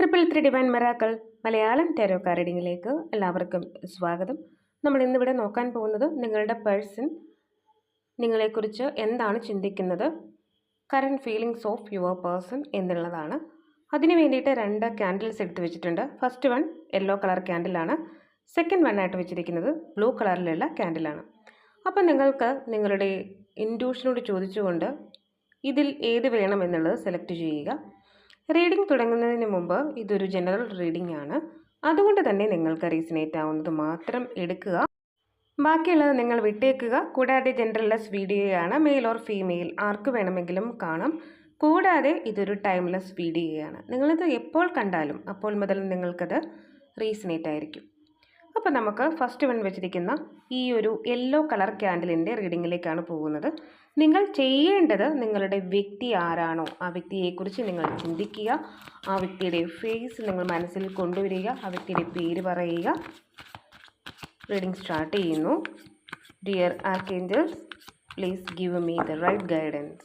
333 divine miracle Malayalam tarot card റീഡിങ്ങിലേക്ക് എല്ലാവർക്കും സ്വാഗതം. നമ്മൾ ഇന്നിവിടെ നോക്കാൻ പോകുന്നത് നിങ്ങളുടെ പേഴ്സൺ നിങ്ങളെക്കുറിച്ച് എന്താണ് ചിന്തിക്കുന്നത്, current feelings of your person എന്നുള്ളതാണ്. അതിന് വേണ്ടിയിട്ട് 2 ക്യാൻഡിൽസ് എടുത്ത് വെച്ചിട്ടുണ്ട്. ഫസ്റ്റ് വൺ യെല്ലോ കളർ ക്യാൻഡിലാണ്, സെക്കൻഡ് വൺ ആയിട്ട് വെച്ചിരിക്കുന്നത് ബ്ലൂ കളറിലുള്ള ക്യാൻഡിലാണ്. അപ്പം നിങ്ങൾക്ക് നിങ്ങളുടെ ഇൻറ്റ്യൂഷനോട് ചോദിച്ചുകൊണ്ട് ഇതിൽ ഏത് വേണമെന്നുള്ളത് സെലക്ട് ചെയ്യുക. റീഡിംഗ് തുടങ്ങുന്നതിന് മുമ്പ് ഇതൊരു ജനറൽ റീഡിംഗ് ആണ്, അതുകൊണ്ട് തന്നെ നിങ്ങൾക്ക് റീസണേറ്റ് ആവുന്നത് മാത്രം എടുക്കുക, ബാക്കിയുള്ളത് നിങ്ങൾ വിട്ടേക്കുക. കൂടാതെ ജെൻഡർലെസ് വീഡിയോയാണ്, മെയിൽ ഓർ ഫീമെയിൽ ആർക്ക് വേണമെങ്കിലും കാണാം. കൂടാതെ ഇതൊരു ടൈംലെസ് വീഡിയോയാണ്, നിങ്ങളിത് എപ്പോൾ കണ്ടാലും അപ്പോൾ മുതൽ നിങ്ങൾക്കത് റീസണേറ്റ് ആയിരിക്കും. അപ്പോൾ നമുക്ക് ഫസ്റ്റ് വൺ വെച്ചിരിക്കുന്ന ഈ ഒരു യെല്ലോ കളർ ക്യാൻഡിലിൻ്റെ റീഡിങ്ങിലേക്കാണ് പോകുന്നത്. നിങ്ങൾ ചെയ്യേണ്ടത് നിങ്ങളുടെ വ്യക്തി ആരാണോ ആ വ്യക്തിയെക്കുറിച്ച് നിങ്ങൾ ചിന്തിക്കുക, ആ വ്യക്തിയുടെ ഫേസ് നിങ്ങൾ മനസ്സിൽ കൊണ്ടുവരിക, ആ വ്യക്തിയുടെ പേര് പറയുക. റീഡിംഗ് സ്റ്റാർട്ട് ചെയ്യുന്നു. Dear archangels, please give me the right guidance.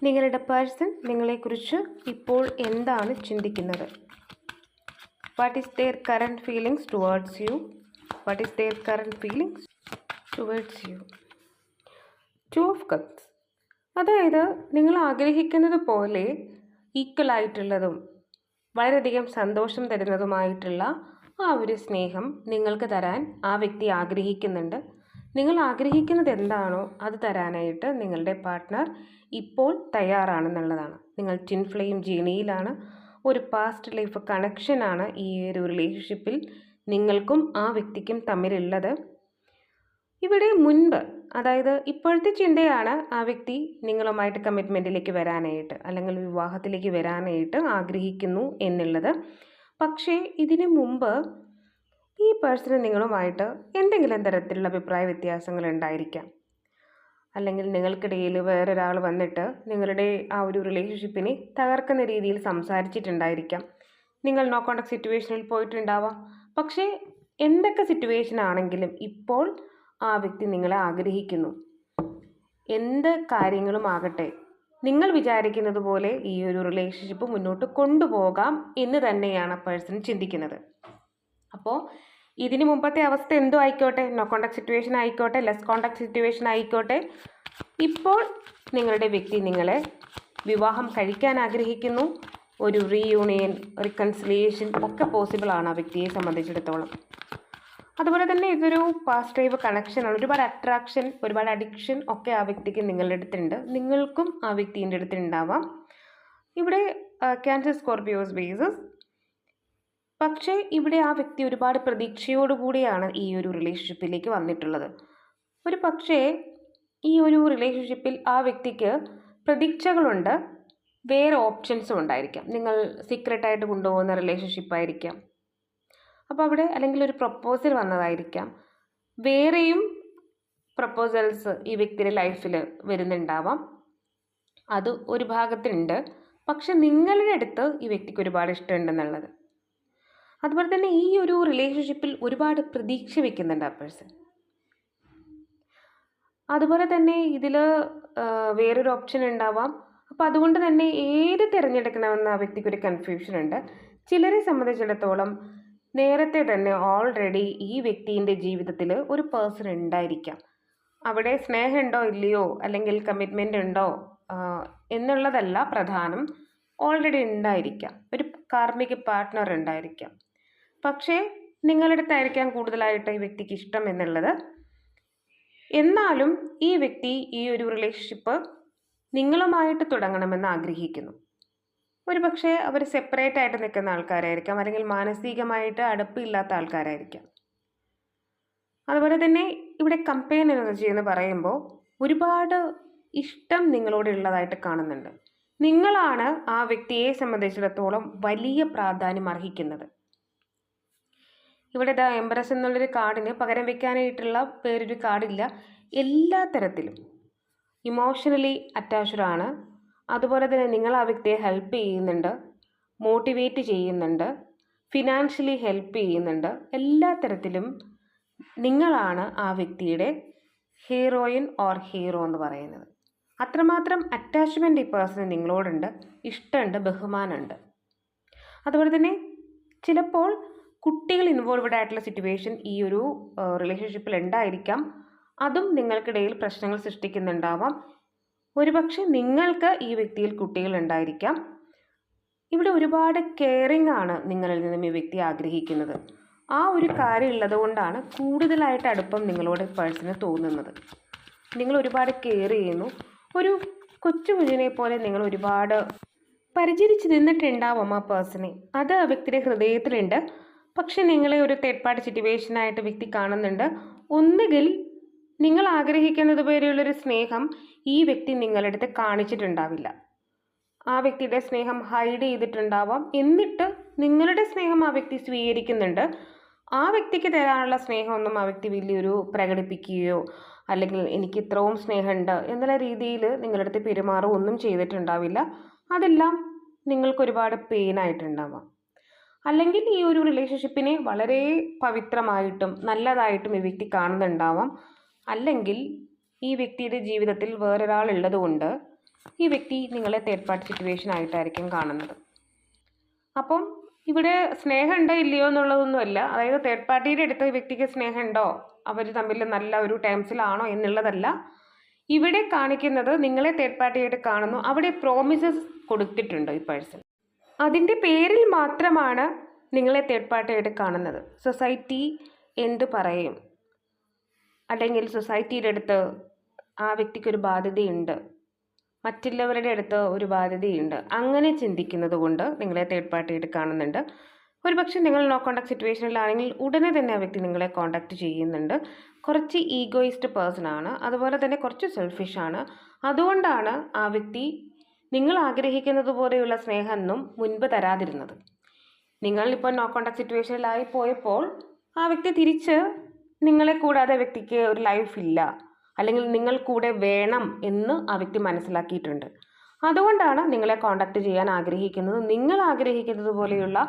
നിങ്ങളുടെ പേഴ്സൺ നിങ്ങളെക്കുറിച്ച് ഇപ്പോൾ എന്താണ് ചിന്തിക്കുന്നത്? What is their current feelings towards you? What is their current feelings towards you? Two of Cups. അതായത് നിങ്ങൾ ആഗ്രഹിക്കുന്നത് പോലെ ഈക്വലായിട്ടുള്ളതും വളരെയധികം സന്തോഷം തരുന്നതുമായിട്ടുള്ള ആ ഒരു സ്നേഹം നിങ്ങൾക്ക് തരാൻ ആ വ്യക്തി ആഗ്രഹിക്കുന്നുണ്ട്. നിങ്ങൾ ആഗ്രഹിക്കുന്നത് എന്താണോ അത് തരാനായിട്ട് നിങ്ങളുടെ പാർട്ട്ണർ ഇപ്പോൾ തയ്യാറാണെന്നുള്ളതാണ്. നിങ്ങൾ ട്വിൻ ഫ്ലെയിം ജേണിയിലാണ്, ഒരു പാസ്റ്റ് ലൈഫ് കണക്ഷനാണ് ഈ ഒരു റിലേഷൻഷിപ്പിൽ നിങ്ങൾക്കും ആ വ്യക്തിക്കും തമ്മിലുള്ളത്. ഇവിടെ മുൻപ്, അതായത് ഇപ്പോഴത്തെ ചിന്തയാണ് ആ വ്യക്തി നിങ്ങളുമായിട്ട് കമ്മിറ്റ്മെൻറ്റിലേക്ക് വരാനായിട്ട് അല്ലെങ്കിൽ വിവാഹത്തിലേക്ക് വരാനായിട്ട് ആഗ്രഹിക്കുന്നു എന്നുള്ളത്. പക്ഷേ ഇതിനു മുമ്പ് ഈ പേഴ്സണ് നിങ്ങളുമായിട്ട് എന്തെങ്കിലും തരത്തിലുള്ള അഭിപ്രായ വ്യത്യാസങ്ങൾ ഉണ്ടായിരിക്കാം, അല്ലെങ്കിൽ നിങ്ങൾക്കിടയിൽ വേറൊരാൾ വന്നിട്ട് നിങ്ങളുടെ ആ ഒരു റിലേഷൻഷിപ്പിനെ തകർക്കുന്ന രീതിയിൽ സംസാരിച്ചിട്ടുണ്ടായിരിക്കാം. നിങ്ങൾ നോ കോണ്ടാക്ട് സിറ്റുവേഷനിൽ പോയിട്ടുണ്ടാവാം. പക്ഷേ എന്തൊക്കെ സിറ്റുവേഷൻ ആണെങ്കിലും ഇപ്പോൾ ആ വ്യക്തി നിങ്ങളെ ആഗ്രഹിക്കുന്നു. എന്ത് കാര്യങ്ങളും ആകട്ടെ, നിങ്ങൾ വിചാരിക്കുന്നത് പോലെ ഈ ഒരു റിലേഷൻഷിപ്പ് മുന്നോട്ട് കൊണ്ടുപോകാം എന്ന് തന്നെയാണ് പേഴ്സൺ ചിന്തിക്കുന്നത്. അപ്പോൾ ഇതിന് മുമ്പത്തെ അവസ്ഥ എന്തോ ആയിക്കോട്ടെ, നോ കോണ്ടാക്ട് സിറ്റുവേഷൻ ആയിക്കോട്ടെ, ലെസ് കോണ്ടാക്ട് സിറ്റുവേഷൻ ആയിക്കോട്ടെ, ഇപ്പോൾ നിങ്ങളുടെ വ്യക്തി നിങ്ങളെ വിവാഹം കഴിക്കാൻ ആഗ്രഹിക്കുന്നു. ഒരു റീയൂണിയൻ, റിക്കൺസിലിയേഷൻ ഒക്കെ പോസിബിൾ ആണ് ആ വ്യക്തിയെ സംബന്ധിച്ചിടത്തോളം. അതുപോലെ തന്നെ ഇതൊരു പാസ്റ്റ് ലൈഫ് കണക്ഷനാണ്. ഒരുപാട് അട്രാക്ഷൻ, ഒരുപാട് അഡിക്ഷൻ ഒക്കെ ആ വ്യക്തിക്ക് നിങ്ങളുടെ അടുത്തുണ്ട്, നിങ്ങൾക്കും ആ വ്യക്തിൻ്റെ അടുത്തുണ്ടാവാം. ഇവിടെ ക്യാൻസർ, സ്കോർപിയോസ് ബേസസ്. പക്ഷേ ഇവിടെ ആ വ്യക്തി ഒരുപാട് പ്രതീക്ഷയോടുകൂടിയാണ് ഈ ഒരു റിലേഷൻഷിപ്പിലേക്ക് വന്നിട്ടുള്ളത്. ഒരു പക്ഷേ ഈ ഒരു റിലേഷൻഷിപ്പിൽ ആ വ്യക്തിക്ക് പ്രതീക്ഷകളുണ്ട്, വേറെ ഓപ്ഷൻസും ഉണ്ടായിരിക്കാം. നിങ്ങൾ സീക്രട്ടായിട്ട് കൊണ്ടുപോകുന്ന റിലേഷൻഷിപ്പായിരിക്കാം. അപ്പോൾ അവിടെ അല്ലെങ്കിൽ ഒരു പ്രപ്പോസൽ വന്നതായിരിക്കാം, വേറെയും പ്രപ്പോസൽസ് ഈ വ്യക്തിയുടെ ലൈഫിൽ വരുന്നുണ്ടാവാം. അത് ഒരു ഭാഗത്തുണ്ട്. പക്ഷെ നിങ്ങളുടെ അടുത്ത് ഈ വ്യക്തിക്ക് ഒരുപാട് ഇഷ്ടമുണ്ടെന്നുള്ളത്. അതുപോലെ തന്നെ ഈ ഒരു റിലേഷൻഷിപ്പിൽ ഒരുപാട് പ്രതീക്ഷ വയ്ക്കുന്നുണ്ട് ആ പേഴ്സൺ. അതുപോലെ തന്നെ ഇതിൽ വേറൊരു ഓപ്ഷൻ ഉണ്ടാവാം. അപ്പോൾ അതുകൊണ്ട് തന്നെ ഏത് തിരഞ്ഞെടുക്കണമെന്ന് ആ വ്യക്തിക്കൊരു കൺഫ്യൂഷൻ ഉണ്ട്. ചിലരെ സംബന്ധിച്ചിടത്തോളം നേരത്തെ തന്നെ ഓൾറെഡി ഈ വ്യക്തിൻ്റെ ജീവിതത്തിൽ ഒരു പേഴ്സൺ ഉണ്ടായിരിക്കാം. അവിടെ സ്നേഹമുണ്ടോ ഇല്ലയോ അല്ലെങ്കിൽ കമ്മിറ്റ്മെൻ്റ് ഉണ്ടോ എന്നുള്ളതല്ല പ്രധാനം, ഓൾറെഡി ഉണ്ടായിരിക്കാം, ഒരു കാർമിക പാർട്ട്ണർ ഉണ്ടായിരിക്കാം. പക്ഷേ നിങ്ങളുടെ അടുത്തായിരിക്കാം കൂടുതലായിട്ട് ഈ വ്യക്തിക്ക് ഇഷ്ടം എന്നുള്ളത്. എന്നാലും ഈ വ്യക്തി ഈ ഒരു റിലേഷൻഷിപ്പ് നിങ്ങളുമായിട്ട് തുടങ്ങണമെന്ന് ആഗ്രഹിക്കുന്നു. ഒരു പക്ഷേ അവർ സെപ്പറേറ്റ് ആയിട്ട് നിൽക്കുന്ന ആൾക്കാരായിരിക്കാം, അല്ലെങ്കിൽ മാനസികമായിട്ട് അടുപ്പില്ലാത്ത ആൾക്കാരായിരിക്കാം. അതുപോലെ തന്നെ ഇവിടെ കമ്പൈൻ എനർജി എന്ന് പറയുമ്പോൾ ഒരുപാട് ഇഷ്ടം നിങ്ങളോടുള്ളതായിട്ട് കാണുന്നുണ്ട്. നിങ്ങളാണ് ആ വ്യക്തിയെ സംബന്ധിച്ചിടത്തോളം വലിയ പ്രാധാന്യം അർഹിക്കുന്നത്. ഇവിടെ എംപ്രസ് എന്നുള്ളൊരു കാർഡിന് പകരം വെക്കാനായിട്ടുള്ള വേറൊരു കാർഡില്ല. എല്ലാ തരത്തിലും ഇമോഷണലി അറ്റാച്ച്ഡ് ആണ്. അതുപോലെ തന്നെ നിങ്ങൾ ആ വ്യക്തിയെ ഹെൽപ്പ് ചെയ്യുന്നുണ്ട്, മോട്ടിവേറ്റ് ചെയ്യുന്നുണ്ട്, ഫിനാൻഷ്യലി ഹെൽപ്പ് ചെയ്യുന്നുണ്ട്. എല്ലാ തരത്തിലും നിങ്ങളാണ് ആ വ്യക്തിയുടെ ഹീറോയിൻ ഓർ ഹീറോ എന്ന് പറയുന്നത്. അത്രമാത്രം അറ്റാച്ച്മെൻറ്റ് ഈ പേഴ്സൺ നിങ്ങളോടുണ്ട്, ഇഷ്ടമുണ്ട്, ബഹുമാനമുണ്ട്. അതുപോലെ തന്നെ ചിലപ്പോൾ കുട്ടികൾ ഇൻവോൾവ്ഡ് ആയിട്ടുള്ള സിറ്റുവേഷൻ ഈ ഒരു റിലേഷൻഷിപ്പിൽ ഉണ്ടായിരിക്കാം. അതും നിങ്ങൾക്കിടയിൽ പ്രശ്നങ്ങൾ സൃഷ്ടിക്കുന്നുണ്ടാവാം. ഒരുപക്ഷെ നിങ്ങൾക്ക് ഈ വ്യക്തിയിൽ കുട്ടികൾ ഉണ്ടായിരിക്കാം. ഇവിടെ ഒരുപാട് കെയറിങ് ആണ് നിങ്ങളിൽ നിന്നും ഈ വ്യക്തി ആഗ്രഹിക്കുന്നത്. ആ ഒരു കാര്യം ഉള്ളത് കൊണ്ടാണ് കൂടുതലായിട്ട് അടുപ്പം നിങ്ങളോട് പേഴ്സണ് തോന്നുന്നത്. നിങ്ങൾ ഒരുപാട് കെയർ ചെയ്യുന്നു. ഒരു കൊച്ചു കുഞ്ഞിനെ പോലെ നിങ്ങൾ ഒരുപാട് പരിചരിച്ച് നിന്നിട്ടുണ്ടാവും ആ പേഴ്സണെ. അത് ആ വ്യക്തിയുടെ ഹൃദയത്തിലുണ്ട്. പക്ഷെ നിങ്ങളെ ഒരു തേർഡ് പാർട്ടി സിറ്റുവേഷനായിട്ട് വ്യക്തി കാണുന്നുണ്ട്. ഒന്നുകിൽ നിങ്ങൾ ആഗ്രഹിക്കുന്നത് പോലെയുള്ളൊരു സ്നേഹം ഈ വ്യക്തി നിങ്ങളുടെ അടുത്ത് കാണിച്ചിട്ടുണ്ടാവില്ല. ആ വ്യക്തിയുടെ സ്നേഹം ഹൈഡ് ചെയ്തിട്ടുണ്ടാവാം. എന്നിട്ട് നിങ്ങളുടെ സ്നേഹം ആ വ്യക്തി സ്വീകരിക്കുന്നുണ്ട്. ആ വ്യക്തിക്ക് തരാനുള്ള സ്നേഹമൊന്നും ആ വ്യക്തി വലിയൊരു പ്രകടിപ്പിക്കുകയോ അല്ലെങ്കിൽ എനിക്ക് ഇത്രയും സ്നേഹമുണ്ട് എന്നുള്ള രീതിയിൽ നിങ്ങളുടെ അടുത്ത് പെരുമാറുകയോ ഒന്നും ചെയ്തിട്ടുണ്ടാവില്ല. അതെല്ലാം നിങ്ങൾക്ക് ഒരുപാട് പെയിനായിട്ടുണ്ടാവാം. അല്ലെങ്കിൽ ഈ ഒരു റിലേഷൻഷിപ്പിനെ വളരെ പവിത്രമായിട്ടും നല്ലതായിട്ടും ഈ വ്യക്തി കാണുന്നുണ്ടാവാം. അല്ലെങ്കിൽ ഈ വ്യക്തിയുടെ ജീവിതത്തിൽ വേറൊരാൾ ഉള്ളതുകൊണ്ട് ഈ വ്യക്തി നിങ്ങളെ തേർഡ് പാർട്ടി സിറ്റുവേഷൻ ആയിട്ടായിരിക്കും കാണുന്നത്. അപ്പം ഇവിടെ സ്നേഹമുണ്ടോ ഇല്ലയോ എന്നുള്ളതൊന്നുമല്ല. അതായത് തേർഡ് പാർട്ടിയുടെ അടുത്ത് ഈ വ്യക്തിക്ക് സ്നേഹമുണ്ടോ, അവർ തമ്മിൽ നല്ല ഒരു ടേംസിലാണോ എന്നുള്ളതല്ല. ഇവിടെ കാണിക്കുന്നത് നിങ്ങളെ തേർഡ് പാർട്ടിയായിട്ട് കാണുന്നു. അവിടെ പ്രോമിസസ് കൊടുത്തിട്ടുണ്ട് ഈ പേഴ്സൺ. അതിൻ്റെ പേരിൽ മാത്രമാണ് നിങ്ങളെ തേർഡ് പാർട്ടിയായിട്ട് കാണുന്നത്. സൊസൈറ്റി എന്ത് പറയും, അല്ലെങ്കിൽ സൊസൈറ്റിയുടെ അടുത്ത് ആ വ്യക്തിക്കൊരു ബാധ്യതയുണ്ട്, മറ്റുള്ളവരുടെ അടുത്ത് ഒരു ബാധ്യതയുണ്ട്, അങ്ങനെ ചിന്തിക്കുന്നത് കൊണ്ട് നിങ്ങളെ തേർഡ് പാർട്ടിയായിട്ട് കാണുന്നുണ്ട്. ഒരുപക്ഷെ നിങ്ങൾ നോ കോണ്ടാക്ട് സിറ്റുവേഷനിലാണെങ്കിൽ ഉടനെ തന്നെ ആ വ്യക്തി നിങ്ങളെ കോണ്ടാക്ട് ചെയ്യുന്നുണ്ട്. കുറച്ച് ഈഗോയിസ്റ്റ് പേഴ്സൺ ആണ്, അതുപോലെ തന്നെ കുറച്ച് സെൽഫിഷാണ്. അതുകൊണ്ടാണ് ആ വ്യക്തി നിങ്ങൾ ആഗ്രഹിക്കുന്നത് പോലെയുള്ള സ്നേഹമൊന്നും മുൻപ് തരാതിരുന്നത്. നിങ്ങളിപ്പോൾ നോ കോണ്ടാക്ട് സിറ്റുവേഷനിലായി പോയപ്പോൾ ആ വ്യക്തി തിരിച്ച് നിങ്ങളെ കൂടാതെ വ്യക്തിക്ക് ഒരു ലൈഫില്ല, അല്ലെങ്കിൽ നിങ്ങൾ കൂടെ വേണം എന്ന് ആ വ്യക്തി മനസ്സിലാക്കിയിട്ടുണ്ട്. അതുകൊണ്ടാണ് നിങ്ങളെ കോണ്ടാക്ട് ചെയ്യാൻ ആഗ്രഹിക്കുന്നത്. നിങ്ങൾ ആഗ്രഹിക്കുന്നത് പോലെയുള്ള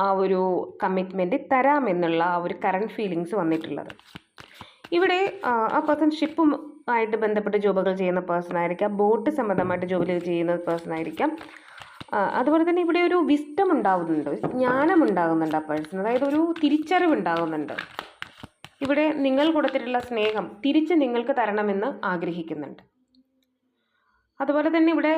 ആ ഒരു കമ്മിറ്റ്മെൻറ്റ് തരാമെന്നുള്ള ആ ഒരു കറണ്ട് ഫീലിങ്സ് വന്നിട്ടുള്ളത്. ഇവിടെ ആ പേഴ്സൺ ഷിപ്പുമായിട്ട് ബന്ധപ്പെട്ട് ജോബുകൾ ചെയ്യുന്ന പേഴ്സൺ ആയിരിക്കാം, ബോട്ട് സംബന്ധമായിട്ട് ജോബിൽ ചെയ്യുന്ന പേഴ്സൺ ആയിരിക്കാം. അതുപോലെ തന്നെ ഇവിടെ ഒരു വിസ്ഡം ഉണ്ടാകുന്നുണ്ട്, ജ്ഞാനം ഉണ്ടാകുന്നുണ്ട് ആ പേഴ്സൺ. അതായത് ഒരു തിരിച്ചറിവ് ഉണ്ടാകുന്നുണ്ട്. ഇവിടെ നിങ്ങൾ കൊടുത്തിട്ടുള്ള സ്നേഹം തിരിച്ച് നിങ്ങൾക്ക് തരണമെന്ന് ആഗ്രഹിക്കുന്നുണ്ട്. അതുപോലെ തന്നെ ഇവിടെ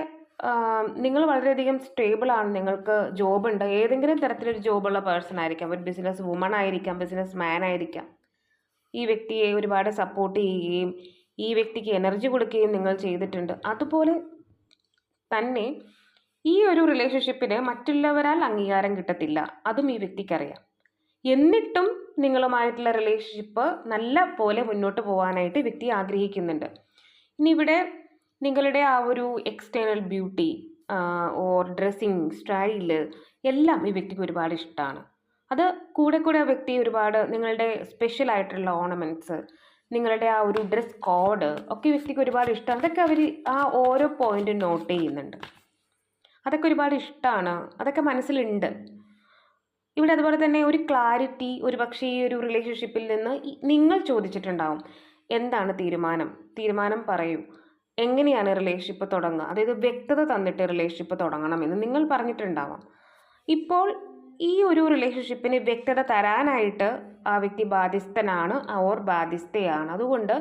നിങ്ങൾ വളരെയധികം സ്റ്റേബിളാണ്, നിങ്ങൾക്ക് ജോബുണ്ട്, ഏതെങ്കിലും തരത്തിലൊരു ജോബുള്ള പേഴ്സൺ ആയിരിക്കാം, ഒരു ബിസിനസ് വുമൺ ആയിരിക്കാം, ബിസിനസ് മാൻ ആയിരിക്കാം. ഈ വ്യക്തിയെ ഒരുപാട് സപ്പോർട്ട് ചെയ്യുകയും ഈ വ്യക്തിക്ക് എനർജി കൊടുക്കുകയും നിങ്ങൾ ചെയ്തിട്ടുണ്ട്. അതുപോലെ തന്നെ ഈ ഒരു റിലേഷൻഷിപ്പിന് മറ്റുള്ളവരാൽ അംഗീകാരം കിട്ടത്തില്ല, അതും ഈ വ്യക്തിക്കറിയാം. എന്നിട്ടും നിങ്ങളുമായിട്ടുള്ള റിലേഷൻഷിപ്പ് നല്ല പോലെ മുന്നോട്ട് പോകാനായിട്ട് വ്യക്തി ആഗ്രഹിക്കുന്നുണ്ട്. ഇനി ഇവിടെ നിങ്ങളുടെ ആ ഒരു external beauty or dressing style എല്ലാം ഈ വ്യക്തിക്ക് ഒരുപാട് ഇഷ്ടമാണ്. അത് കൂടെ കൂടെ ആ വ്യക്തി ഒരുപാട് നിങ്ങളുടെ സ്പെഷ്യൽ ആയിട്ടുള്ള ഓർണമെൻറ്റ്സ്, നിങ്ങളുടെ ആ ഒരു ഡ്രസ് കോഡ് ഒക്കെ വ്യക്തിക്ക് ഒരുപാട് ഇഷ്ടമാണ്. അതൊക്കെ അവർ ആ ഓരോ പോയിന്റും നോട്ട് ചെയ്യുന്നുണ്ട്. അതൊക്കെ ഒരുപാട് ഇഷ്ടമാണ്, അതൊക്കെ മനസ്സിലുണ്ട്. ഇവിടെ അതുപോലെ തന്നെ ഒരു ക്ലാരിറ്റി ഒരുപക്ഷെ ഈ ഒരു റിലേഷൻഷിപ്പിൽ നിന്ന് നിങ്ങൾ ചോദിച്ചിട്ടുണ്ടാവും. എന്താണ് തീരുമാനം പറയൂ, എങ്ങനെയാണ് റിലേഷൻഷിപ്പ് തുടങ്ങുക, അതായത് വ്യക്തത തന്നിട്ട് റിലേഷൻഷിപ്പ് തുടങ്ങണമെന്ന് നിങ്ങൾ പറഞ്ഞിട്ടുണ്ടാവാം. ഇപ്പോൾ ഈ ഒരു റിലേഷൻഷിപ്പിന് വ്യക്തത തരാനായിട്ട് ആ വ്യക്തി ബാധ്യസ്ഥനാണ് ഓർ ബാധ്യസ്ഥയാണ്. അതുകൊണ്ട്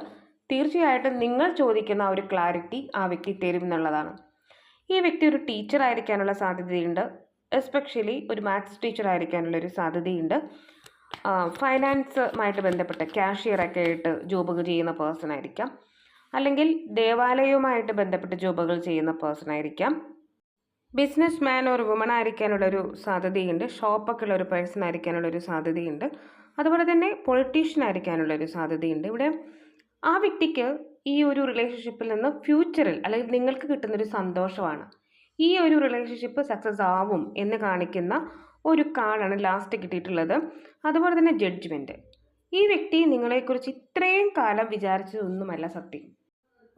തീർച്ചയായിട്ടും നിങ്ങൾ ചോദിക്കുന്ന ആ ഒരു ക്ലാരിറ്റി ആ വ്യക്തി തരും എന്നുള്ളതാണ്. ഈ വ്യക്തി ഒരു ടീച്ചർ ആയിരിക്കാനുള്ള സാധ്യതയുണ്ട്, എസ്പെഷ്യലി ഒരു മാത്സ് ടീച്ചർ ആയിരിക്കാനുള്ളൊരു സാധ്യതയുണ്ട്. ഫൈനാൻസുമായിട്ട് ബന്ധപ്പെട്ട ക്യാഷിയറൊക്കെ ആയിട്ട് ജോബുകൾ ചെയ്യുന്ന പേഴ്സൺ ആയിരിക്കാം, അല്ലെങ്കിൽ ദേവാലയവുമായിട്ട് ബന്ധപ്പെട്ട് ജോബുകൾ ചെയ്യുന്ന പേഴ്സൺ ആയിരിക്കാം. ബിസിനസ് മാൻ ഒരു വുമൺ ആയിരിക്കാനുള്ളൊരു സാധ്യതയുണ്ട്, ഷോപ്പൊക്കെ ഉള്ള ഒരു പേഴ്സൺ ആയിരിക്കാനുള്ളൊരു സാധ്യതയുണ്ട്. അതുപോലെ തന്നെ പൊളിറ്റീഷ്യൻ ആയിരിക്കാനുള്ളൊരു സാധ്യതയുണ്ട്. ഇവിടെ ആ വ്യക്തിക്ക് ഈ ഒരു റിലേഷൻഷിപ്പിൽ നിന്ന് ഫ്യൂച്ചറിൽ അല്ലെങ്കിൽ നിങ്ങൾക്ക് കിട്ടുന്നൊരു സന്തോഷമാണ്. ഈ ഒരു റിലേഷൻഷിപ്പ് സക്സസ് ആവും എന്ന് കാണിക്കുന്ന ഒരു കാർഡാണ് ലാസ്റ്റ് കിട്ടിയിട്ടുള്ളത്. അതുപോലെ തന്നെ ജഡ്ജ്മെൻറ്റ്. ഈ വ്യക്തി നിങ്ങളെക്കുറിച്ച് ഇത്രയും കാലം വിചാരിച്ചതൊന്നുമല്ല സത്യം.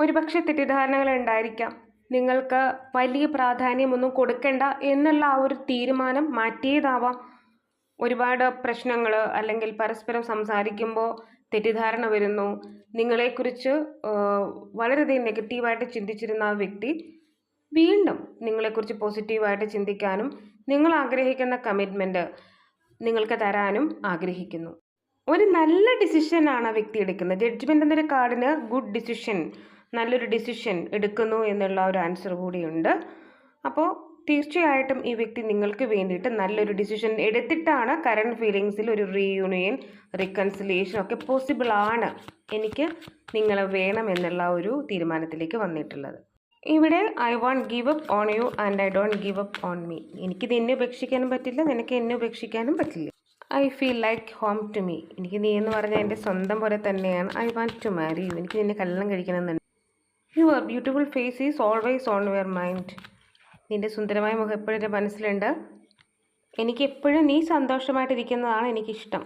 ഒരുപക്ഷെ തെറ്റിദ്ധാരണകൾ ഉണ്ടായിരിക്കാം, നിങ്ങൾക്ക് വലിയ പ്രാധാന്യമൊന്നും കൊടുക്കണ്ട എന്നുള്ള ആ ഒരു തീരുമാനം മാറ്റിയതാവാം. ഒരുപാട് പ്രശ്നങ്ങൾ അല്ലെങ്കിൽ പരസ്പരം സംസാരിക്കുമ്പോൾ തെറ്റിദ്ധാരണ വരുന്നു. നിങ്ങളെക്കുറിച്ച് വളരെയധികം നെഗറ്റീവായിട്ട് ചിന്തിച്ചിരുന്ന ആ വ്യക്തി വീണ്ടും നിങ്ങളെക്കുറിച്ച് പോസിറ്റീവായിട്ട് ചിന്തിക്കാനും നിങ്ങൾ ആഗ്രഹിക്കുന്ന കമ്മിറ്റ്മെൻറ്റ് നിങ്ങൾക്ക് തരാനും ആഗ്രഹിക്കുന്നു. ഒരു നല്ല ഡിസിഷനാണ് ആ വ്യക്തി എടുക്കുന്നത്. ജഡ്ജ്മെൻ്റ് എന്നൊരു കാർഡിന് ഗുഡ് ഡിസിഷൻ, നല്ലൊരു ഡിസിഷൻ എടുക്കുന്നു എന്നുള്ള ഒരു ആൻസർ കൂടിയുണ്ട്. അപ്പോൾ തീർച്ചയായിട്ടും ഈ വ്യക്തി നിങ്ങൾക്ക് വേണ്ടിയിട്ട് നല്ലൊരു ഡിസിഷൻ എടുത്തിട്ടാണ് കറണ്ട് ഫീലിങ്സിൽ ഒരു റീയൂണിയൻ, റീകൺസിലിയേഷൻ ഒക്കെ പോസിബിൾ ആണ്, എനിക്ക് നിങ്ങളെ വേണം എന്നുള്ള ഒരു തീരുമാനത്തിലേക്ക് വന്നിട്ടുള്ളത്. ഇവിടെ I won't give up on you and I don't give up on me. എനിക്ക് നിന്നെ ഉപേക്ഷിക്കാനും പറ്റില്ല, നിനക്ക് എന്നെ ഉപേക്ഷിക്കാനും പറ്റില്ല. I feel like home to me. എനിക്ക് നീ എന്ന് പറഞ്ഞാൽ എൻ്റെ സ്വന്തം പോലെ തന്നെയാണ്. I want to marry you. എനിക്ക് നിന്നെ കല്യാണം കഴിക്കണമെന്നുണ്ട്. Your beautiful face is always on your mind. നിൻ്റെ സുന്ദരമായ മുഖം എപ്പോഴും എൻ്റെ മനസ്സിലുണ്ട്. എനിക്ക് എപ്പോഴും നീ സന്തോഷമായിട്ടിരിക്കുന്നതാണ് എനിക്കിഷ്ടം.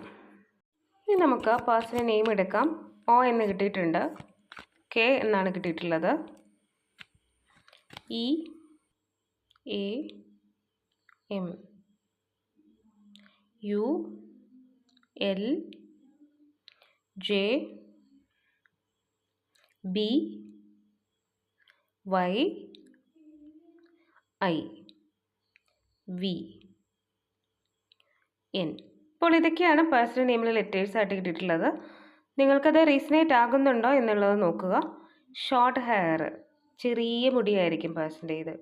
ഇനി നമുക്ക് പേഴ്സണൽ നെയിം എടുക്കാം. ഒ എന്ന് കിട്ടിയിട്ടുണ്ട്, കെ എന്നാണ് കിട്ടിയിട്ടുള്ളത്. E A M U L J B Y I V N. അപ്പോൾ ഇതൊക്കെയാണ് പേഴ്സണൽ നെയിമിലെ ലെറ്റേഴ്സ് ആയിട്ട് കിട്ടിയിട്ടുള്ളത്. നിങ്ങൾക്കത് റീസണേറ്റ് ആകുന്നുണ്ടോ എന്നുള്ളത് നോക്കുക. ഷോർട്ട് ഹെയർ, ചെറിയ മുടിയായിരിക്കും പേഴ്സൻ്റേത്,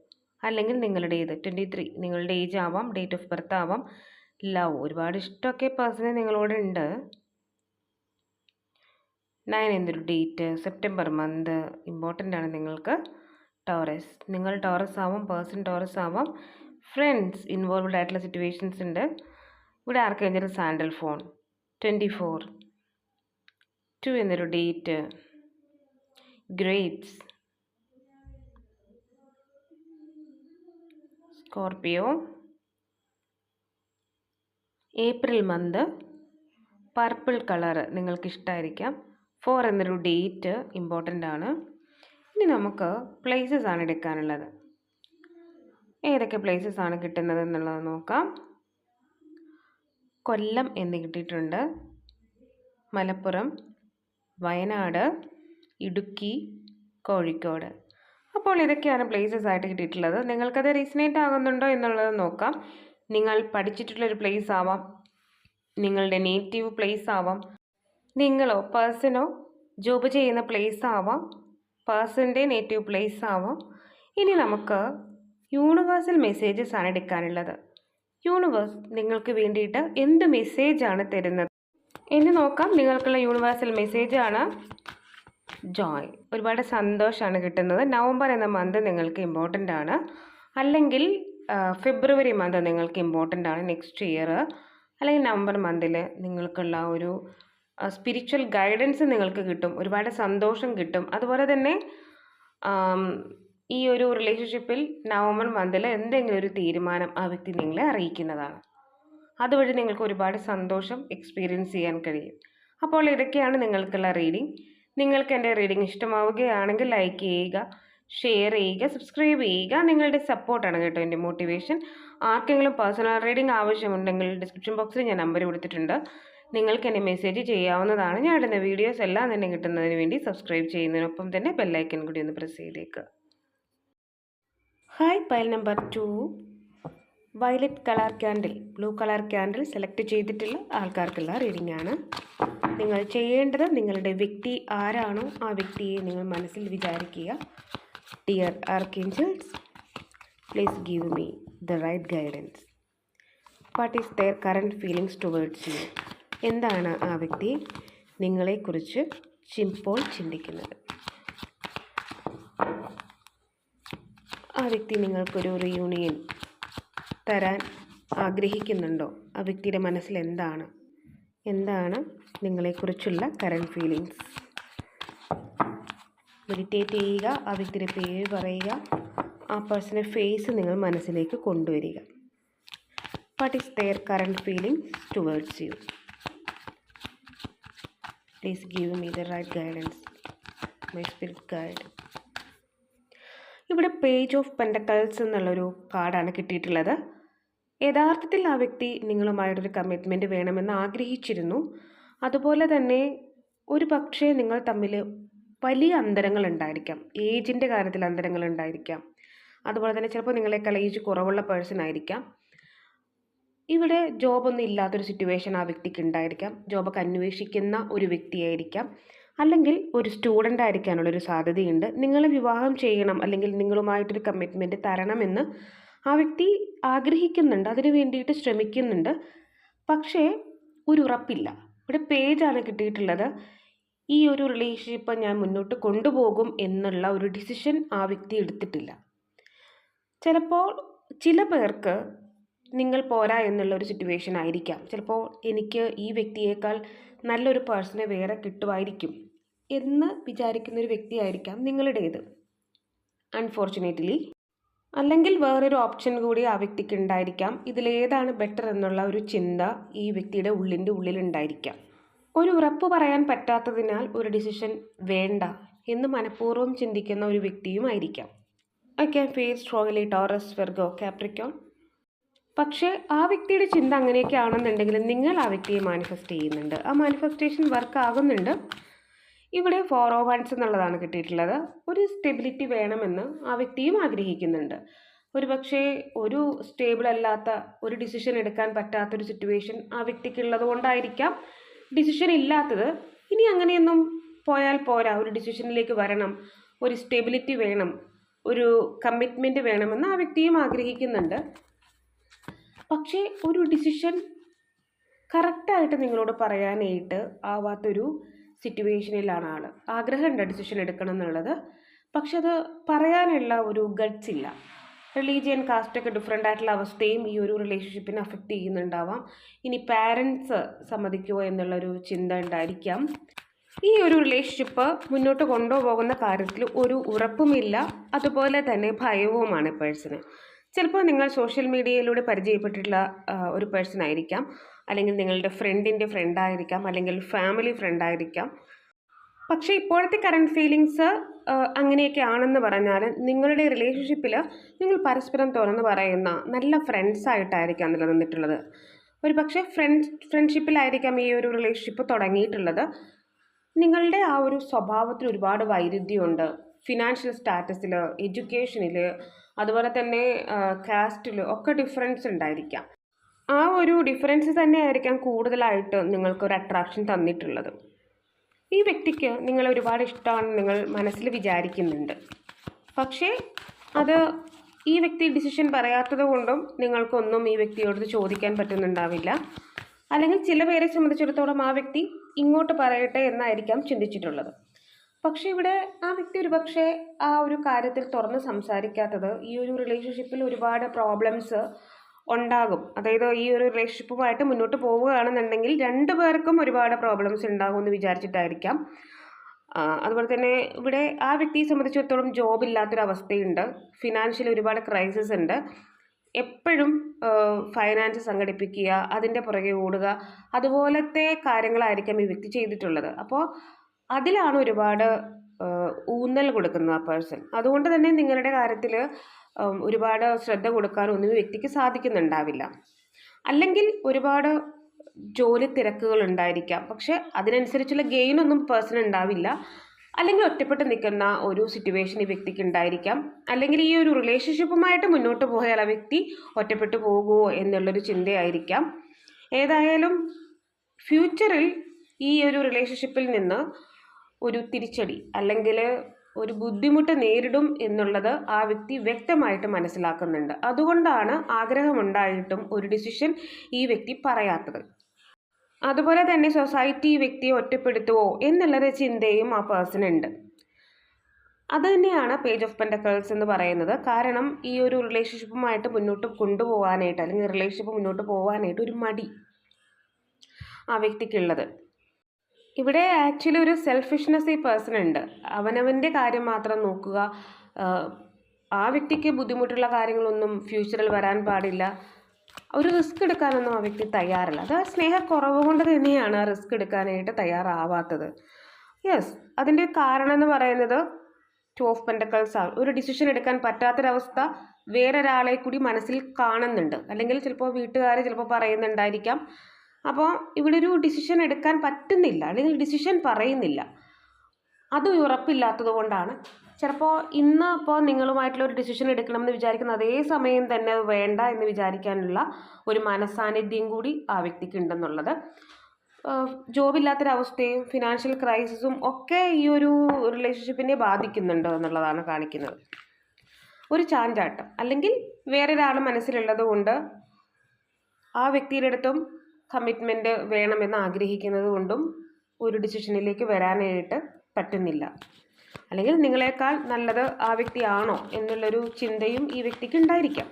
അല്ലെങ്കിൽ നിങ്ങളുടേത് 23 നിങ്ങളുടെ ഏജ് ആവാം, ഡേറ്റ് ഓഫ് ബർത്ത് ആവാം. ലവ്, ഒരുപാട് ഇഷ്ടമൊക്കെ പേഴ്സണൽ നിങ്ങളോട് ഉണ്ട്. 9 എന്നൊരു ഡേറ്റ്, സെപ്റ്റംബർ മന്ത് ഇമ്പോർട്ടൻ്റ് ആണ് നിങ്ങൾക്ക്. ടോറസ്, നിങ്ങൾ ടോറസ് ആവാം, പേഴ്സൺ ടോറസ് ആവാം. ഫ്രണ്ട്സ് ഇൻവോൾവ്ഡ് ആയിട്ടുള്ള സിറ്റുവേഷൻസ് ഉണ്ട്. ഇവിടെ ആർക്കേഞ്ചൽ സാൻഡൽ ഫോൺ 24, 2 എന്നൊരു date. Grapes, Scorpio, April month, purple colour നിങ്ങൾക്ക് ഇഷ്ടമായിരിക്കാം. 4 എന്നൊരു ഡേറ്റ് ഇമ്പോർട്ടൻ്റ് ആണ്. ഇനി നമുക്ക് പ്ലേസസ് ആണ് എടുക്കാനുള്ളത്. ഏതൊക്കെ പ്ലേസസ് ആണ് കിട്ടുന്നത് എന്നുള്ളത് നോക്കാം. കൊല്ലം എന്ന് കിട്ടിയിട്ടുണ്ട്, മലപ്പുറം, വയനാട്, ഇടുക്കി, കോഴിക്കോട്. അപ്പോൾ ഇതൊക്കെയാണ് പ്ലേസസ് ആയിട്ട് കിട്ടിയിട്ടുള്ളത്. നിങ്ങൾക്കത് റീസണേറ്റ് ആകുന്നുണ്ടോ എന്നുള്ളത് നോക്കാം. നിങ്ങൾ പഠിച്ചിട്ടുള്ളൊരു പ്ലേസ് ആവാം, നിങ്ങളുടെ നേറ്റീവ് പ്ലേസ് ആവാം, നിങ്ങളോ പേഴ്സണോ ജോബ് ചെയ്യുന്ന പ്ലേസ് ആവാം, പേഴ്സൻ്റെ നേറ്റീവ് പ്ലേസ് ആവാം. ഇനി നമുക്ക് യൂണിവേഴ്സൽ മെസ്സേജസ് ആണ് എടുക്കാനുള്ളത്. യൂണിവേഴ്സ് നിങ്ങൾക്ക് വേണ്ടിയിട്ട് എന്ത് മെസ്സേജാണ് തരുന്നത് എന്ന് നോക്കാം. നിങ്ങൾക്കുള്ള യൂണിവേഴ്സൽ മെസ്സേജാണ് ജോയ്. ഒരുപാട് സന്തോഷമാണ് കിട്ടുന്നത്. നവംബർ എന്ന മന്ത് നിങ്ങൾക്ക് ഇമ്പോർട്ടൻ്റ് ആണ്, അല്ലെങ്കിൽ ഫെബ്രുവരി മന്ത് നിങ്ങൾക്ക് ഇമ്പോർട്ടൻ്റ് ആണ് നെക്സ്റ്റ് ഇയർ, അല്ലെങ്കിൽ നവംബർ മന്തിൽ നിങ്ങൾക്കുള്ള ഒരു സ്പിരിച്വൽ ഗൈഡൻസ് നിങ്ങൾക്ക് കിട്ടും, ഒരുപാട് സന്തോഷം കിട്ടും. അതുപോലെ തന്നെ ഈ ഒരു റിലേഷൻഷിപ്പിൽ നവംബർ മന്തിൽ എന്തെങ്കിലും ഒരു തീരുമാനം ആ വ്യക്തി നിങ്ങളെ അറിയിക്കുന്നതാണ്. അതുവഴി നിങ്ങൾക്ക് ഒരുപാട് സന്തോഷം എക്സ്പീരിയൻസ് ചെയ്യാൻ കഴിയും. അപ്പോൾ ഇതൊക്കെയാണ് നിങ്ങൾക്കുള്ള റീഡിംഗ്. നിങ്ങൾക്ക് എൻ്റെ റീഡിംഗ് ഇഷ്ടമാവുകയാണെങ്കിൽ ലൈക്ക് ചെയ്യുക, ഷെയർ ചെയ്യുക, സബ്സ്ക്രൈബ് ചെയ്യുക. നിങ്ങളുടെ സപ്പോർട്ടാണ് കേട്ടോ എൻ്റെ മോട്ടിവേഷൻ. ആർക്കെങ്കിലും പേഴ്സണൽ റീഡിംഗ് ആവശ്യമുണ്ടെങ്കിൽ ഡിസ്ക്രിപ്ഷൻ ബോക്സിൽ ഞാൻ നമ്പർ കൊടുത്തിട്ടുണ്ട്, നിങ്ങൾക്ക് എന്നെ മെസ്സേജ് ചെയ്യാവുന്നതാണ്. ഞാൻ ഇടുന്ന വീഡിയോസ് എല്ലാം തന്നെ കിട്ടുന്നതിന് വേണ്ടി സബ്സ്ക്രൈബ് ചെയ്യുന്നതിനൊപ്പം തന്നെ ബെല്ലൈക്കൻ കൂടി ഒന്ന് പ്രസ് ചെയ്തേക്കുക. Hi, pile number 2 violet colour candle, blue colour candle select ചെയ്തിട്ടുള്ള ആൾക്കാർക്കുള്ള റീഡിംഗ് ആണ്. നിങ്ങൾ ചെയ്യേണ്ടത് നിങ്ങളുടെ വ്യക്തി ആരാണോ ആ വ്യക്തിയെ നിങ്ങൾ മനസ്സിൽ വിചാരിക്കുക. Dear archangels, please give me the right guidance. What is their current feelings towards you? എന്താണ് ആ വ്യക്തി നിങ്ങളെക്കുറിച്ച് ഇപ്പോൾ ചിന്തിക്കുന്നത്? ആ വ്യക്തി നിങ്ങൾക്കൊരു റീയൂണിയൻ തരാൻ ആഗ്രഹിക്കുന്നുണ്ടോ? ആ വ്യക്തിയുടെ മനസ്സിൽ എന്താണ് നിങ്ങളെക്കുറിച്ചുള്ള കറൻറ്റ് ഫീലിങ്സ്? മെഡിറ്റേറ്റ് ചെയ്യുക, ആ വ്യക്തിയുടെ പേര് പറയുക, ആ പേഴ്സണൽ ഫേസ് നിങ്ങൾ മനസ്സിലേക്ക് കൊണ്ടുവരിക. What is their current feelings towards you? Please give me the right guidance, my spirit guide. ഇവിടെ പേജ് ഓഫ് പെൻറ്റക്കിൾസ് എന്നുള്ളൊരു കാർഡാണ് കിട്ടിയിട്ടുള്ളത്. യഥാർത്ഥത്തിൽ ആ വ്യക്തി നിങ്ങളുമായിട്ടൊരു കമ്മിറ്റ്മെൻറ്റ് വേണമെന്ന് ആഗ്രഹിച്ചിരുന്നു. അതുപോലെ തന്നെ ഒരു പക്ഷേ നിങ്ങൾ തമ്മിൽ വലിയ അന്തരങ്ങൾ ഉണ്ടായിരിക്കാം, ഏജിൻ്റെ കാര്യത്തിൽ അന്തരങ്ങൾ ഉണ്ടായിരിക്കാം. അതുപോലെ തന്നെ ചിലപ്പോൾ നിങ്ങളെക്കാൾ ഏജ് കുറവുള്ള പേഴ്സൺ ആയിരിക്കാം. ഇവിടെ ജോബൊന്നും ഇല്ലാത്തൊരു സിറ്റുവേഷൻ ആ വ്യക്തിക്ക് ഉണ്ടായിരിക്കാം. ജോബൊക്കെ അന്വേഷിക്കുന്ന ഒരു വ്യക്തിയായിരിക്കാം. അല്ലെങ്കിൽ ഒരു സ്റ്റുഡൻ്റ് ആയിരിക്കാനുള്ളൊരു സാധ്യതയുണ്ട്. നിങ്ങളെ വിവാഹം ചെയ്യണം അല്ലെങ്കിൽ നിങ്ങളുമായിട്ടൊരു കമ്മിറ്റ്മെൻറ്റ് തരണമെന്ന് ആ വ്യക്തി ആഗ്രഹിക്കുന്നുണ്ട്. അതിന് വേണ്ടിയിട്ട് ശ്രമിക്കുന്നുണ്ട്. പക്ഷേ ഒരു ഉറപ്പില്ല. ഇവിടെ പേജാണ് കിട്ടിയിട്ടുള്ളത്. ഈ ഒരു റിലേഷൻഷിപ്പ് ഞാൻ മുന്നോട്ട് കൊണ്ടുപോകും എന്നുള്ള ഒരു ഡിസിഷൻ ആ വ്യക്തി എടുത്തിട്ടില്ല. ചിലപ്പോൾ ചില പേർക്ക് നിങ്ങൾ പോരാ എന്നുള്ളൊരു സിറ്റുവേഷൻ ആയിരിക്കാം. ചിലപ്പോൾ എനിക്ക് ഈ വ്യക്തിയേക്കാൾ നല്ലൊരു പേഴ്സണെ വേറെ കിട്ടുമായിരിക്കും എന്ന് വിചാരിക്കുന്നൊരു വ്യക്തിയായിരിക്കാം നിങ്ങളുടേത്, അൺഫോർച്ചുനേറ്റ്ലി. അല്ലെങ്കിൽ വേറൊരു ഓപ്ഷൻ കൂടി ആ വ്യക്തിക്ക് ഉണ്ടായിരിക്കാം. ഇതിലേതാണ് ബെറ്റർ എന്നുള്ള ഒരു ചിന്ത ഈ വ്യക്തിയുടെ ഉള്ളിലുണ്ടായിരിക്കാം. ഒരു ഉറപ്പ് പറയാൻ പറ്റാത്തതിനാൽ ഒരു ഡിസിഷൻ വേണ്ട എന്ന് മനഃപൂർവ്വം ചിന്തിക്കുന്ന ഒരു വ്യക്തിയും ആയിരിക്കാം. I can feel strongly Taurus, Virgo, Capricorn. പക്ഷേ ആ വ്യക്തിയുടെ ചിന്ത അങ്ങനെയൊക്കെ ആണെന്നുണ്ടെങ്കിൽ നിങ്ങൾ ആ വ്യക്തിയെ മാനിഫെസ്റ്റ് ചെയ്യുന്നുണ്ട്. ആ മാനിഫെസ്റ്റേഷൻ വർക്ക് ആകുന്നുണ്ട്. ഇവിടെ 4 of Wands എന്നുള്ളതാണ് കിട്ടിയിട്ടുള്ളത്. ഒരു സ്റ്റെബിലിറ്റി വേണമെന്ന് ആ വ്യക്തിയും ആഗ്രഹിക്കുന്നുണ്ട്. പക്ഷേ ഒരു സ്റ്റേബിൾ അല്ലാത്ത, ഒരു ഡിസിഷൻ എടുക്കാൻ പറ്റാത്തൊരു സിറ്റുവേഷൻ ആ വ്യക്തിക്കുള്ളത് കൊണ്ടായിരിക്കാം ഡിസിഷൻ ഇല്ലാത്തത്. ഇനി അങ്ങനെയൊന്നും പോയാൽ പോരാ, ഒരു ഡിസിഷനിലേക്ക് വരണം, ഒരു സ്റ്റെബിലിറ്റി വേണം, ഒരു കമ്മിറ്റ്മെൻറ്റ് വേണമെന്ന് ആ വ്യക്തിയും ആഗ്രഹിക്കുന്നുണ്ട്. പക്ഷേ ഒരു ഡിസിഷൻ കറക്റ്റായിട്ട് നിങ്ങളോട് പറയാനായിട്ട് ആവാത്തൊരു സിറ്റുവേഷനിലാണ് ആൾ. ആഗ്രഹമുണ്ട് ഡിസിഷൻ എടുക്കണം എന്നുള്ളത്, പക്ഷെ അത് പറയാനുള്ള ഒരു ഗട്ട്സ് ഇല്ല. റിലീജിയൻ, കാസ്റ്റൊക്കെ ഡിഫറെൻ്റ് ആയിട്ടുള്ള അവസ്ഥയും ഈ ഒരു റിലേഷൻഷിപ്പിനെ അഫക്റ്റ് ചെയ്യുന്നുണ്ടാവാം. ഇനി പാരൻസ് സമ്മതിക്കുമോ എന്നുള്ളൊരു ചിന്ത ഉണ്ടായിരിക്കാം. ഈ ഒരു റിലേഷൻഷിപ്പ് മുന്നോട്ട് കൊണ്ടുപോകുന്ന കാര്യത്തിൽ ഒരു ഉറപ്പുമില്ല. അതുപോലെ തന്നെ ഭയവുമാണ് പേഴ്സണ്. ചിലപ്പോൾ നിങ്ങൾ സോഷ്യൽ മീഡിയയിലൂടെ പരിചയപ്പെട്ടിട്ടുള്ള ഒരു പേഴ്സൺ ആയിരിക്കാം, അല്ലെങ്കിൽ നിങ്ങളുടെ ഫ്രണ്ടിൻ്റെ ഫ്രണ്ടായിരിക്കാം, അല്ലെങ്കിൽ ഫാമിലി ഫ്രണ്ടായിരിക്കാം. പക്ഷേ ഇപ്പോഴത്തെ കറണ്ട് ഫീലിങ്സ് അങ്ങനെയൊക്കെ ആണെന്ന് പറഞ്ഞാൽ നിങ്ങളുടെ റിലേഷൻഷിപ്പിൽ നിങ്ങൾ പരസ്പരം തുറന്ന് പറയുന്ന നല്ല ഫ്രണ്ട്സായിട്ടായിരിക്കാം നിലനിന്നിട്ടുള്ളത്. പക്ഷേ ഫ്രണ്ട്ഷിപ്പിലായിരിക്കാം ഈ ഒരു റിലേഷൻഷിപ്പ് തുടങ്ങിയിട്ടുള്ളത്. നിങ്ങളുടെ ആ ഒരു സ്വഭാവത്തിൽ ഒരുപാട് വൈരുദ്ധ്യമുണ്ട്. ഫിനാൻഷ്യൽ സ്റ്റാറ്റസിൽ, എഡ്യൂക്കേഷനിൽ, അതുപോലെ തന്നെ കാസ്റ്റിൽ ഒക്കെ ഡിഫറൻസ് ഉണ്ടായിരിക്കാം. ആ ഒരു ഡിഫറൻസ് തന്നെ ആയിരിക്കാം കൂടുതലായിട്ട് നിങ്ങൾക്കൊരു അട്രാക്ഷൻ തന്നിട്ടുള്ളത്. ഈ വ്യക്തിക്ക് നിങ്ങളെ ഒരുപാട് ഇഷ്ടമാണെന്ന് നിങ്ങൾ മനസ്സിൽ വിചാരിക്കുന്നുണ്ട്. പക്ഷേ അത് ഈ വ്യക്തി ഡിസിഷൻ പറയാത്തത് കൊണ്ടും നിങ്ങൾക്കൊന്നും ഈ വ്യക്തിയോട് ചോദിക്കാൻ പറ്റുന്നുണ്ടാവില്ല. അല്ലെങ്കിൽ ചില പേരെ സംബന്ധിച്ചിടത്തോളം ആ വ്യക്തി ഇങ്ങോട്ട് പറയട്ടെ എന്നായിരിക്കാം ചിന്തിച്ചിട്ടുള്ളത്. പക്ഷേ ഇവിടെ ആ വ്യക്തി പക്ഷേ ആ ഒരു കാര്യത്തിൽ തുറന്ന് സംസാരിക്കാത്തത് ഈ ഒരു റിലേഷൻഷിപ്പിൽ ഒരുപാട് പ്രോബ്ലംസ് ഉണ്ടാകും. അതായത് ഈ ഒരു റിലേഷൻഷിപ്പുമായിട്ട് മുന്നോട്ട് പോവുകയാണെന്നുണ്ടെങ്കിൽ 2 പേർക്കും ഒരുപാട് പ്രോബ്ലംസ് ഉണ്ടാകും എന്ന് വിചാരിച്ചിട്ടായിരിക്കാം. അതുപോലെ തന്നെ ഇവിടെ ആ വ്യക്തിയെ സംബന്ധിച്ചിടത്തോളം ജോബ് ഇല്ലാത്തൊരവസ്ഥയുണ്ട്. ഫിനാൻഷ്യൽ ഒരുപാട് ക്രൈസിസ് ഉണ്ട്. എപ്പോഴും ഫൈനാൻസ് സംഘടിപ്പിക്കുക, അതിൻ്റെ പുറകെ ഓടുക, അതുപോലത്തെ കാര്യങ്ങളായിരിക്കാം ഈ വ്യക്തി ചെയ്തിട്ടുള്ളത്. അപ്പോൾ അതിലാണ് ഒരുപാട് ഊന്നൽ കൊടുക്കുന്നത് ആ പേഴ്സൺ. അതുകൊണ്ട് തന്നെ നിങ്ങളുടെ കാര്യത്തിൽ ഒരുപാട് ശ്രദ്ധ കൊടുക്കാനൊന്നും ഈ വ്യക്തിക്ക് സാധിക്കുന്നുണ്ടാവില്ല. അല്ലെങ്കിൽ ഒരുപാട് ജോലി തിരക്കുകൾ ഉണ്ടായിരിക്കാം, പക്ഷെ അതിനനുസരിച്ചുള്ള ഗെയിനൊന്നും പേഴ്സൺ ഉണ്ടാവില്ല. അല്ലെങ്കിൽ ഒറ്റപ്പെട്ട് നിൽക്കുന്ന ഒരു സിറ്റുവേഷൻ ഈ വ്യക്തിക്ക് ഉണ്ടായിരിക്കാം. അല്ലെങ്കിൽ ഈ ഒരു റിലേഷൻഷിപ്പുമായിട്ട് മുന്നോട്ട് പോയാൽ ആ വ്യക്തി ഒറ്റപ്പെട്ടു പോകുമോ എന്നുള്ളൊരു ചിന്തയായിരിക്കാം. ഏതായാലും ഫ്യൂച്ചറിൽ ഈ ഒരു റിലേഷൻഷിപ്പിൽ നിന്ന് ഒരു തിരിച്ചടി അല്ലെങ്കിൽ ഒരു ബുദ്ധിമുട്ട് നേരിടും എന്നുള്ളത് ആ വ്യക്തി വ്യക്തമായിട്ട് മനസ്സിലാക്കുന്നുണ്ട്. അതുകൊണ്ടാണ് ആഗ്രഹമുണ്ടായിട്ടും ഒരു ഡിസിഷൻ ഈ വ്യക്തി പറയാത്തത്. അതുപോലെ തന്നെ സൊസൈറ്റി ഈ വ്യക്തിയെ ഒറ്റപ്പെടുത്തുമോ എന്നുള്ളൊരു ചിന്തയും ആ പേഴ്സണുണ്ട്. അത് തന്നെയാണ് പേജ് ഓഫ് പെൻറ്റക്കിൾസ് എന്ന് പറയുന്നത്. കാരണം ഈ ഒരു റിലേഷൻഷിപ്പുമായിട്ട് മുന്നോട്ട് കൊണ്ടുപോകാനായിട്ട്, അല്ലെങ്കിൽ റിലേഷൻഷിപ്പ് മുന്നോട്ട് പോകാനായിട്ട് ഒരു മടി ആ വ്യക്തിക്കുള്ളത്. ഇവിടെ ആക്ച്വലി ഒരു സെൽഫിഷ്നെസ് ഈ പേഴ്സൺ ഉണ്ട്. അവനവൻ്റെ കാര്യം മാത്രം നോക്കുക. ആ വ്യക്തിക്ക് ബുദ്ധിമുട്ടുള്ള കാര്യങ്ങളൊന്നും ഫ്യൂച്ചറിൽ വരാൻ പാടില്ല. ഒരു റിസ്ക് എടുക്കാനൊന്നും ആ വ്യക്തി തയ്യാറല്ല. അത് സ്നേഹക്കുറവ് കൊണ്ട് തന്നെയാണ് ആ റിസ്ക് എടുക്കാനായിട്ട് തയ്യാറാവാത്തത്. യെസ്, അതിൻ്റെ കാരണം എന്ന് പറയുന്നത് 2 of Pentacles ആണ്. ഒരു ഡിസിഷൻ എടുക്കാൻ പറ്റാത്തൊരവസ്ഥ വേറൊരാളെ കൂടി മനസ്സിൽ കാണുന്നുണ്ട്. അല്ലെങ്കിൽ ചിലപ്പോൾ വീട്ടുകാർ ചിലപ്പോൾ പറയുന്നുണ്ടായിരിക്കാം. അപ്പോൾ ഇവിടെ ഒരു ഡിസിഷൻ എടുക്കാൻ പറ്റുന്നില്ല, അല്ലെങ്കിൽ ഡിസിഷൻ പറയുന്നില്ല. അത് ഉറപ്പില്ലാത്തത് കൊണ്ടാണ് ചിലപ്പോൾ ഇന്ന് ഇപ്പോൾ നിങ്ങളുമായിട്ടുള്ള ഒരു ഡിസിഷൻ എടുക്കണമെന്ന് വിചാരിക്കുന്ന അതേ സമയം തന്നെ വേണ്ട എന്ന് വിചാരിക്കാനുള്ള ഒരു മനസാന്നിധ്യം കൂടി ആ വ്യക്തിക്ക് ഉണ്ടെന്നുള്ളത്. ജോബില്ലാത്തൊരവസ്ഥയും ഫിനാൻഷ്യൽ ക്രൈസിസും ഒക്കെ ഈ ഒരു റിലേഷൻഷിപ്പിനെ ബാധിക്കുന്നുണ്ട് എന്നുള്ളതാണ് കാണിക്കുന്നത്. ഒരു ചാഞ്ചാട്ടം അല്ലെങ്കിൽ വേറൊരാൾ മനസ്സിലുള്ളത് കൊണ്ട് ആ വ്യക്തിയുടെ അടുത്തും കമ്മിറ്റ്മെൻറ്റ് വേണമെന്ന് ആഗ്രഹിക്കുന്നത് കൊണ്ടും ഒരു ഡിസിഷനിലേക്ക് വരാനായിട്ട് പറ്റുന്നില്ല. അല്ലെങ്കിൽ നിങ്ങളെക്കാൾ നല്ലത് ആ വ്യക്തിയാണോ എന്നുള്ളൊരു ചിന്തയും ഈ വ്യക്തിക്ക് ഉണ്ടായിരിക്കാം.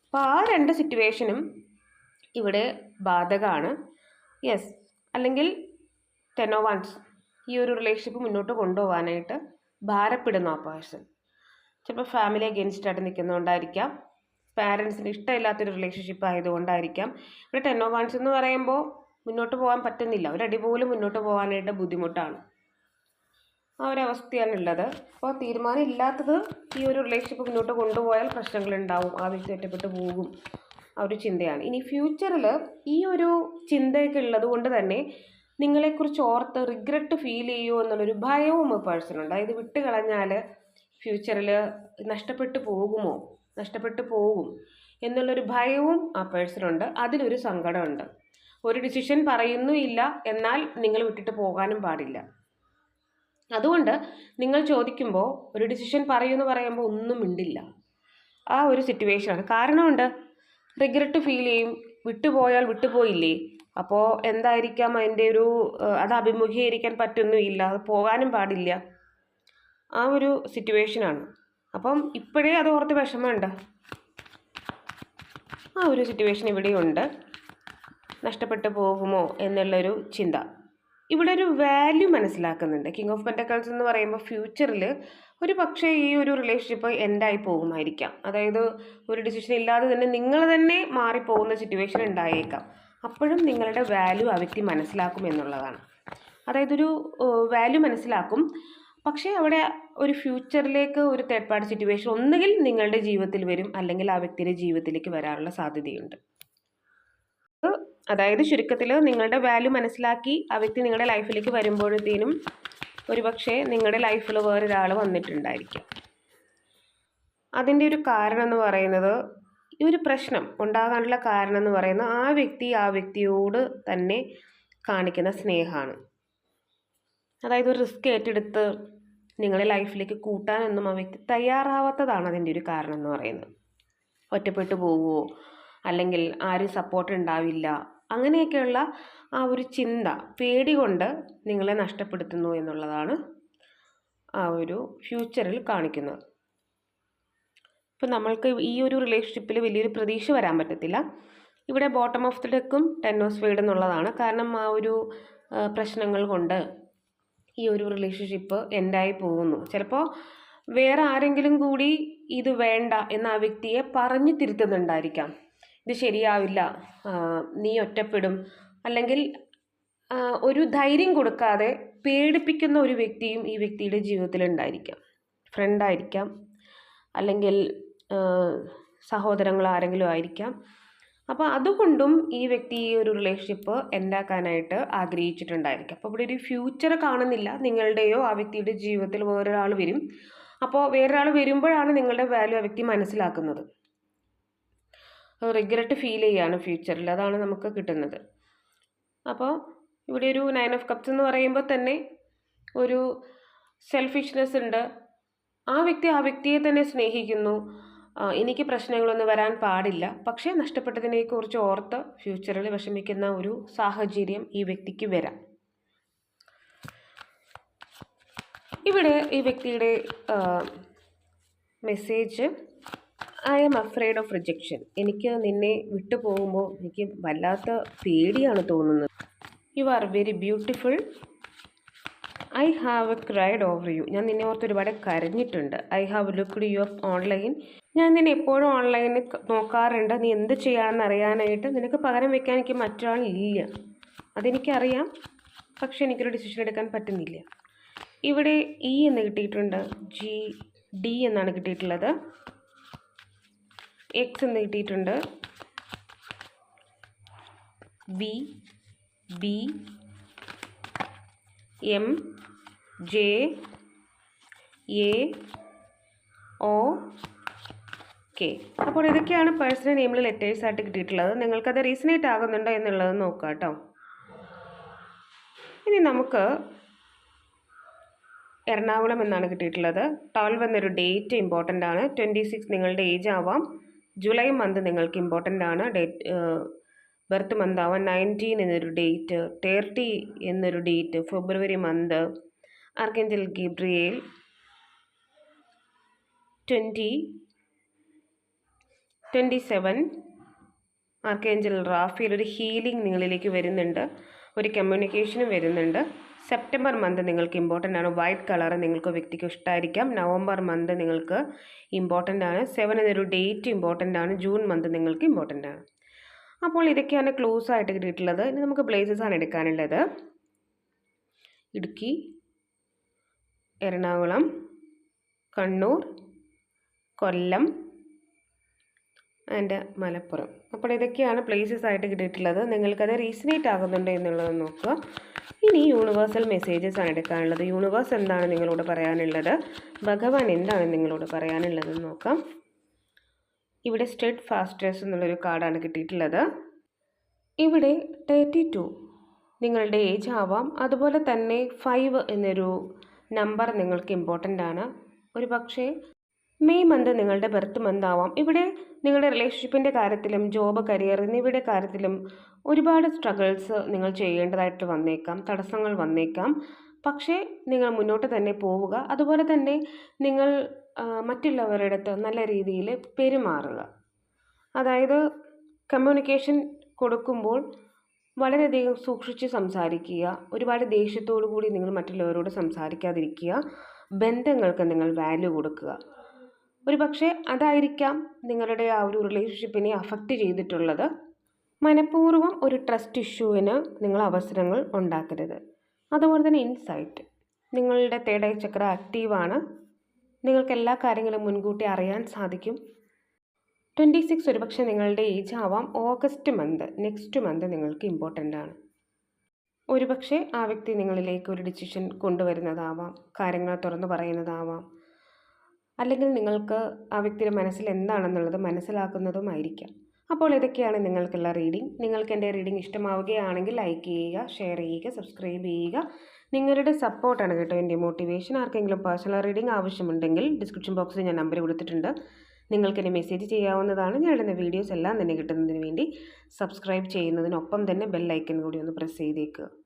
അപ്പോൾ ആ രണ്ട് സിറ്റുവേഷനും ഇവിടെ ബാധകമാണ്. യെസ്, അല്ലെങ്കിൽ 10 of Wands ഈ ഒരു റിലേഷൻഷിപ്പ് മുന്നോട്ട് കൊണ്ടുപോകാനായിട്ട് ഭാരപ്പെടുന്നു ആ പേഴ്സൺ. ചിലപ്പോൾ ഫാമിലി അഗെയിൻസ്റ്റ് ആയിട്ട് നിൽക്കുന്നതുകൊണ്ടായിരിക്കാം, പാരൻസിന് ഇഷ്ടമില്ലാത്തൊരു റിലേഷൻഷിപ്പ് ആയതുകൊണ്ടായിരിക്കാം. ഇവിടെ 10 of Wands എന്ന് പറയുമ്പോൾ മുന്നോട്ട് പോകാൻ പറ്റുന്നില്ല, ഒരടി പോലും മുന്നോട്ട് പോകാനായിട്ട് ബുദ്ധിമുട്ടാണ്. ആ ഒരവസ്ഥയാണുള്ളത്. അപ്പോൾ തീരുമാനം ഇല്ലാത്തത് ഈ ഒരു റിലേഷൻഷിപ്പ് മുന്നോട്ട് കൊണ്ടുപോയാൽ പ്രശ്നങ്ങളുണ്ടാവും, ആ വ്യക്തി ഒറ്റപ്പെട്ട് പോകും, ആ ഒരു ചിന്തയാണ്. ഇനി ഫ്യൂച്ചറിൽ ഈ ഒരു ചിന്തയൊക്കെ ഉള്ളത് കൊണ്ട് തന്നെ നിങ്ങളെക്കുറിച്ച് ഓർത്ത് റിഗ്രറ്റ് ഫീൽ ചെയ്യുമോ എന്നുള്ളൊരു ഭയവും പേഴ്സണുണ്ട്. അതായത് വിട്ട് കളഞ്ഞാൽ ഫ്യൂച്ചറിൽ നഷ്ടപ്പെട്ടു പോകും എന്നുള്ളൊരു ഭയവും ആ പേഴ്സണുണ്ട്. അതിലൊരു സങ്കടമുണ്ട്. ഒരു ഡിസിഷൻ പറയുന്നുമില്ല, എന്നാൽ നിങ്ങൾ വിട്ടിട്ട് പോകാനും പാടില്ല. അതുകൊണ്ട് നിങ്ങൾ ചോദിക്കുമ്പോൾ ഒരു ഡിസിഷൻ പറയുമെന്ന് പറയുമ്പോൾ ഒന്നും മിണ്ടില്ല. ആ ഒരു സിറ്റുവേഷനാണ്. കാരണമുണ്ട്, റിഗ്രറ്റ് ഫീൽ ചെയ്യും. വിട്ടുപോയാൽ വിട്ടുപോയില്ലേ, അപ്പോൾ എന്തായിരിക്കാം അതിൻ്റെ ഒരു അത് അഭിമുഖീകരിക്കാൻ പറ്റുന്നുമില്ല, അത് പോകാനും പാടില്ല, ആ ഒരു സിറ്റുവേഷനാണ്. അപ്പം ഇപ്പോഴേ അത് ഓർത്ത് വിഷമമുണ്ട്. ആ ഒരു സിറ്റുവേഷൻ ഇവിടെയുണ്ട്. നഷ്ടപ്പെട്ടു പോകുമോ എന്നുള്ളൊരു ചിന്ത. ഇവിടെ ഒരു വാല്യൂ മനസ്സിലാക്കുന്നുണ്ട്. കിങ് ഓഫ് പെൻറ്റക്കിൾസ് എന്ന് പറയുമ്പോൾ ഫ്യൂച്ചറിൽ ഒരു പക്ഷേ ഈ ഒരു റിലേഷൻഷിപ്പ് എൻഡായി പോകുമായിരിക്കാം. അതായത് ഒരു ഡിസിഷൻ ഇല്ലാതെ തന്നെ നിങ്ങൾ തന്നെ മാറിപ്പോകുന്ന സിറ്റുവേഷൻ ഉണ്ടായേക്കാം. അപ്പോഴും നിങ്ങളുടെ വാല്യൂ ആ വ്യക്തി മനസ്സിലാക്കും എന്നുള്ളതാണ്. അതായത് ഒരു വാല്യൂ മനസ്സിലാക്കും, പക്ഷേ അവിടെ ഒരു ഫ്യൂച്ചറിലേക്ക് ഒരു തേർഡ് പാർട്ടി സിറ്റുവേഷൻ ഒന്നുകിൽ നിങ്ങളുടെ ജീവിതത്തിൽ വരും, അല്ലെങ്കിൽ ആ വ്യക്തിയുടെ ജീവിതത്തിലേക്ക് വരാനുള്ള സാധ്യതയുണ്ട്. അതായത് ചുരുക്കത്തിൽ നിങ്ങളുടെ വാല്യൂ മനസ്സിലാക്കി ആ വ്യക്തി നിങ്ങളുടെ ലൈഫിലേക്ക് വരുമ്പോഴത്തേനും ഒരുപക്ഷെ നിങ്ങളുടെ ലൈഫിൽ വേറൊരാൾ വന്നിട്ടുണ്ടായിരിക്കും. അതിൻ്റെ ഒരു കാരണം എന്ന് പറയുന്നത്, ഈ ഒരു പ്രശ്നം ഉണ്ടാകാനുള്ള കാരണം എന്ന് പറയുന്നത് ആ വ്യക്തിയോട് തന്നെ കാണിക്കുന്ന സ്നേഹമാണ്. അതായത് ഒരു റിസ്ക് ഏറ്റെടുത്ത് നിങ്ങളെ ലൈഫിലേക്ക് കൂട്ടാനൊന്നും ആ വ്യക്തി തയ്യാറാവാത്തതാണ് അതിൻ്റെ ഒരു കാരണം എന്ന് പറയുന്നത്. ഒറ്റപ്പെട്ടു പോവുമോ, അല്ലെങ്കിൽ ആരും സപ്പോർട്ട് ഉണ്ടാവില്ല, അങ്ങനെയൊക്കെയുള്ള ആ ഒരു ചിന്ത, പേടി കൊണ്ട് നിങ്ങളെ നഷ്ടപ്പെടുത്തുന്നു എന്നുള്ളതാണ് ആ ഒരു ഫ്യൂച്ചറിൽ കാണിക്കുന്നത്. ഇപ്പം നമ്മൾക്ക് ഈ ഒരു റിലേഷൻഷിപ്പിൽ വലിയൊരു പ്രതീക്ഷ വരാൻ പറ്റത്തില്ല. ഇവിടെ ബോട്ടം ഓഫ് ദി ഡെക്കും 10 of Swords എന്നുള്ളതാണ്. കാരണം ആ ഒരു പ്രശ്നങ്ങൾ കൊണ്ട് ഈ ഒരു റിലേഷൻഷിപ്പ് എൻഡായി പോകുന്നു. ചിലപ്പോൾ വേറെ ആരെങ്കിലും കൂടി ഇത് വേണ്ട എന്ന ആ വ്യക്തിയെ പറഞ്ഞു തിരുത്തുന്നുണ്ടായിരിക്കാം. ഇത് ശരിയാവില്ല, നീ ഒറ്റപ്പെടും, അല്ലെങ്കിൽ ഒരു ധൈര്യം കൊടുക്കാതെ പേടിപ്പിക്കുന്ന ഒരു വ്യക്തിയും ഈ വ്യക്തിയുടെ ജീവിതത്തിൽ ഉണ്ടായിരിക്കാം. ഫ്രണ്ടായിരിക്കാം, അല്ലെങ്കിൽ സഹോദരങ്ങൾ ആരെങ്കിലും ആയിരിക്കാം. അപ്പോൾ അതുകൊണ്ടും ഈ വ്യക്തി ഈ ഒരു റിലേഷൻഷിപ്പ് എൻഡാക്കാനായിട്ട് ആഗ്രഹിച്ചിട്ടുണ്ടായിരിക്കും. അപ്പോൾ ഇവിടെ ഒരു ഫ്യൂച്ചർ കാണുന്നില്ല. നിങ്ങളുടെയോ ആ വ്യക്തിയുടെ ജീവിതത്തിൽ വേറൊരാൾ വരും. അപ്പോൾ വേറൊരാൾ വരുമ്പോഴാണ് നിങ്ങളുടെ വാല്യൂ ആ വ്യക്തി മനസ്സിലാക്കുന്നത്. റിഗ്രറ്റ് ഫീൽ ചെയ്യാണ് ഫ്യൂച്ചറിൽ, അതാണ് നമുക്ക് കിട്ടുന്നത്. അപ്പോൾ ഇവിടെ ഒരു 9 of Cups എന്ന് പറയുമ്പോൾ തന്നെ ഒരു സെൽഫിഷ്നെസ് ഉണ്ട്. ആ വ്യക്തിയെ തന്നെ സ്നേഹിക്കുന്നു. എനിക്ക് പ്രശ്നങ്ങളൊന്നും വരാൻ പാടില്ല, പക്ഷേ നഷ്ടപ്പെട്ടതിനെക്കുറിച്ച് ഓർത്ത് ഫ്യൂച്ചറിൽ വിഷമിക്കുന്ന ഒരു സാഹചര്യം ഈ വ്യക്തിക്ക് വരാം. ഇവിടെ ഈ വ്യക്തിയുടെ message, I am afraid of rejection. എനിക്ക് നിന്നെ വിട്ടു പോകുമ്പോൾ എനിക്ക് വല്ലാത്ത പേടിയാണ് തോന്നുന്നത്. You are very beautiful. I have cried over you. ഞാൻ നിന്നെ ഓർത്ത് ഒരുപാട് കരഞ്ഞിട്ടുണ്ട്. I have looked you up online. ഞാൻ നിന്നെ എപ്പോഴും ഓൺലൈനിൽ നോക്കാറുണ്ട്. നീ എന്ത് ചെയ്യാമെന്ന് അറിയാനായിട്ട്. നിനക്ക് പകരം വെക്കാൻ എനിക്ക് മറ്റൊരാളില്ല, അതെനിക്കറിയാം, പക്ഷെ എനിക്കൊരു ഡിസിഷൻ എടുക്കാൻ പറ്റുന്നില്ല. ഇവിടെ ഇ എന്ന് കിട്ടിയിട്ടുണ്ട്, ഡി എന്നാണ് കിട്ടിയിട്ടുള്ളത്, എക്സ് എന്ന് കിട്ടിയിട്ടുണ്ട്, ബി, എം, ജെ, AOK. അപ്പോൾ ഇതൊക്കെയാണ് പേഴ്സണൽ നെയിമിൽ ലെറ്റേഴ്സായിട്ട് കിട്ടിയിട്ടുള്ളത്. നിങ്ങൾക്കത് റീസണേറ്റ് ആകുന്നുണ്ടോ എന്നുള്ളത് നോക്കാം കേട്ടോ. ഇനി നമുക്ക് എറണാകുളം എന്നാണ് കിട്ടിയിട്ടുള്ളത്. 12 എന്നൊരു ഡേറ്റ് ഇമ്പോർട്ടൻ്റ് ആണ്. 26 നിങ്ങളുടെ ഏജ് ആവാം. ജൂലൈ മന്ത് നിങ്ങൾക്ക് ഇമ്പോർട്ടൻ്റ് ആണ്. ബർത്ത് മന്ത് ആവാം. 19 എന്നൊരു ഡേറ്റ്, 30 എന്നൊരു date, February month, archangel Gabriel, 27 archangel Rafale. ഒരു ഹീലിംഗ് നിങ്ങളിലേക്ക് വരുന്നുണ്ട്, ഒരു കമ്മ്യൂണിക്കേഷനും വരുന്നുണ്ട്. സെപ്റ്റംബർ മന്ത് നിങ്ങൾക്ക് ഇമ്പോർട്ടൻ്റ് ആണ്. വൈറ്റ് കളർ നിങ്ങൾക്ക് വ്യക്തിക്ക് ഇഷ്ടമായിരിക്കാം. നവംബർ മന്ത് നിങ്ങൾക്ക് ഇമ്പോർട്ടൻ്റ് ആണ്. 7 എന്നൊരു ഡേറ്റ് ഇമ്പോർട്ടൻ്റ് ആണ്. ജൂൺ മന്ത് നിങ്ങൾക്ക് ഇമ്പോർട്ടൻ്റ് ആണ്. അപ്പോൾ ഇതൊക്കെയാണ് ക്ലൂസ് ആയിട്ട് കിട്ടിയിട്ടുള്ളത്. ഇനി നമുക്ക് പ്ലേസസ് ആണ് എടുക്കാനുള്ളത്. ഇടുക്കി, എറണാകുളം, കണ്ണൂർ, കൊല്ലം ആൻഡ് മലപ്പുറം. അപ്പോൾ ഇതൊക്കെയാണ് പ്ലേസസ് ആയിട്ട് കിട്ടിയിട്ടുള്ളത്. നിങ്ങൾക്കത് റീസണേറ്റ് ആകുന്നുണ്ടോ എന്നുള്ളത് നോക്കുക. ഇനി യൂണിവേഴ്സൽ മെസ്സേജസ് ആണ് എടുക്കാനുള്ളത്. യൂണിവേഴ്സ് എന്താണ് നിങ്ങളോട് പറയാനുള്ളത്, ഭഗവാൻ എന്താണ് നിങ്ങളോട് പറയാനുള്ളതെന്ന് നോക്കാം. ഇവിടെ സ്റ്റെഡ് ഫാസ്റ്റേഴ്സ് എന്നുള്ളൊരു കാർഡാണ് കിട്ടിയിട്ടുള്ളത്. ഇവിടെ 32 നിങ്ങളുടെ ഏജ് ആവാം. അതുപോലെ തന്നെ 5 എന്നൊരു നമ്പർ നിങ്ങൾക്ക് ഇമ്പോർട്ടൻ്റ് ആണ്. ഒരു പക്ഷേ മെയ് മന്ത് നിങ്ങളുടെ ബർത്ത് മന്ത് ആവാം. ഇവിടെ നിങ്ങളുടെ റിലേഷൻഷിപ്പിൻ്റെ കാര്യത്തിലും ജോബ്, കരിയർ എന്നിവയുടെ കാര്യത്തിലും ഒരുപാട് സ്ട്രഗിൾസ് നിങ്ങൾ ചെയ്യേണ്ടതായിട്ട് വന്നേക്കാം, തടസ്സങ്ങൾ വന്നേക്കാം. പക്ഷേ നിങ്ങൾ മുന്നോട്ട് തന്നെ പോവുക. അതുപോലെ തന്നെ നിങ്ങൾ മറ്റുള്ളവരുടെ അടുത്ത് നല്ല രീതിയിൽ പെരുമാറുക. അതായത് കമ്മ്യൂണിക്കേഷൻ കൊടുക്കുമ്പോൾ വളരെയധികം സൂക്ഷിച്ച് സംസാരിക്കുക. ഒരുപാട് ദേഷ്യത്തോടു കൂടി നിങ്ങൾ മറ്റുള്ളവരോട് സംസാരിക്കാതിരിക്കുക. ബന്ധങ്ങൾക്ക് നിങ്ങൾ വാല്യൂ കൊടുക്കുക. ഒരു പക്ഷേ അതായിരിക്കാം നിങ്ങളുടെ ആ ഒരു റിലേഷൻഷിപ്പിനെ അഫക്റ്റ് ചെയ്തിട്ടുള്ളത്. മനഃപൂർവ്വം ഒരു ട്രസ്റ്റ് ഇഷ്യൂവിന് നിങ്ങൾ അവസരങ്ങൾ ഉണ്ടാക്കരുത്. അതുപോലെ തന്നെ ഇൻസൈറ്റ്, നിങ്ങളുടെ തേർഡ് ഐ ചക്ര ആക്റ്റീവാണ്. നിങ്ങൾക്ക് എല്ലാ കാര്യങ്ങളും മുൻകൂട്ടി അറിയാൻ സാധിക്കും. 26 ഒരുപക്ഷെ നിങ്ങളുടെ ഏജ് ആവാം. ഓഗസ്റ്റ് മന്ത്, നെക്സ്റ്റ് മന്ത് നിങ്ങൾക്ക് ഇമ്പോർട്ടൻ്റ് ആണ്. ഒരുപക്ഷെ ആ വ്യക്തി നിങ്ങളിലേക്ക് ഒരു ഡിസിഷൻ കൊണ്ടുവരുന്നതാവാം, കാര്യങ്ങൾ തുറന്നു പറയുന്നതാവാം, അല്ലെങ്കിൽ നിങ്ങൾക്ക് ആ വ്യക്തിയുടെ മനസ്സിൽ എന്താണെന്നുള്ളത് മനസ്സിലാക്കുന്നതുമായിരിക്കാം. അപ്പോൾ ഇതൊക്കെയാണ് നിങ്ങൾക്കുള്ള റീഡിംഗ്. നിങ്ങൾക്ക് എൻ്റെ റീഡിംഗ് ഇഷ്ടമാവുകയാണെങ്കിൽ ലൈക്ക് ചെയ്യുക, ഷെയർ ചെയ്യുക, സബ്സ്ക്രൈബ് ചെയ്യുക. നിങ്ങളുടെ സപ്പോർട്ടാണ് കേട്ടോ എൻ്റെ മോട്ടിവേഷൻ. ആർക്കെങ്കിലും പേഴ്സണൽ റീഡിംഗ് ആവശ്യമുണ്ടെങ്കിൽ ഡിസ്ക്രിപ്ഷൻ ബോക്സിൽ ഞാൻ നമ്പർ കൊടുത്തിട്ടുണ്ട്. നിങ്ങൾക്കെന്നെ മെസ്സേജ് ചെയ്യാവുന്നതാണ്. ഞാൻ ഇടുന്ന വീഡിയോസ് എല്ലാം തന്നെ കിട്ടുന്നതിന് വേണ്ടി സബ്സ്ക്രൈബ് ചെയ്യുന്നതിനൊപ്പം തന്നെ ബെൽ ഐക്കൺ കൂടി ഒന്ന് പ്രസ് ചെയ്തേക്കുക.